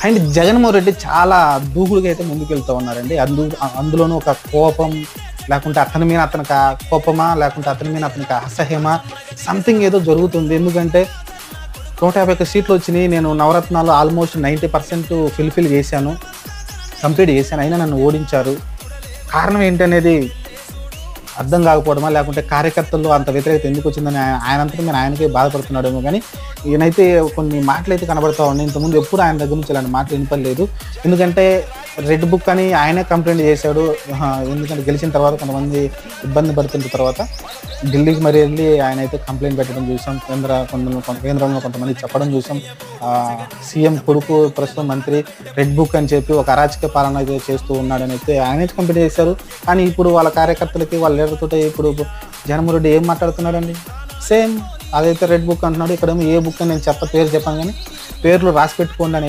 And Jaganmohan Reddy చాలా దూకుడుగా అయితే ముందుకెళ్తూ ఉన్నారండి. అందులోనూ ఒక కోపం, లేకుంటే అతని మీద అతనికి కోపమా, లేకుంటే అతని మీద అతనికి అసహ్యమా, సంథింగ్ ఏదో జరుగుతుంది. ఎందుకంటే 151 సీట్లు వచ్చినాయి. నేను నవరత్నాలు ఆల్మోస్ట్ 90% ఫుల్ఫిల్ చేశాను, కంప్లీట్ చేశాను. అయినా నన్ను ఓడించారు. కారణం ఏంటనేది అర్థం కాకపోవడమా, లేకుంటే కార్యకర్తల్లో అంత వ్యతిరేకత ఎందుకు వచ్చిందని ఆయనంతటా నేను ఆయనకే బాధపడుతున్నాడేమో. కానీ ఈయనైతే కొన్ని మాటలైతే కనబడతా ఉన్నాయి. ఇంతకుముందు ఎప్పుడు ఆయన దగ్గర నుంచి ఇలాంటి మాటలు వినపడలేదు. ఎందుకంటే రెడ్ బుక్ అని ఆయనే కంప్లైంట్ చేశాడు. ఎందుకంటే గెలిచిన తర్వాత కొంతమంది ఇబ్బంది పడుతున్న తర్వాత ఢిల్లీకి మరి వెళ్ళి ఆయన అయితే కంప్లైంట్ పెట్టడం చూసాం. కేంద్రంలో కొంతమంది చెప్పడం చూసాం. సీఎం కొడుకు ప్రస్తుతం మంత్రి రెడ్ బుక్ అని చెప్పి ఒక అరాచక పాలన అయితే చేస్తూ ఉన్నాడని అయితే ఆయనే కంప్లైంట్ చేశారు. కానీ ఇప్పుడు వాళ్ళ కార్యకర్తలకి వాళ్ళ లీడర్తో ఇప్పుడు జగన్మోహన్ రెడ్డి ఏం మాట్లాడుతున్నాడండి? సేమ్ అదైతే రెడ్ బుక్ అంటున్నాడు. ఇక్కడేమో ఏ బుక్ అని నేను పేరు చెప్పాను, కానీ పేర్లు రాసి పెట్టుకోండి అని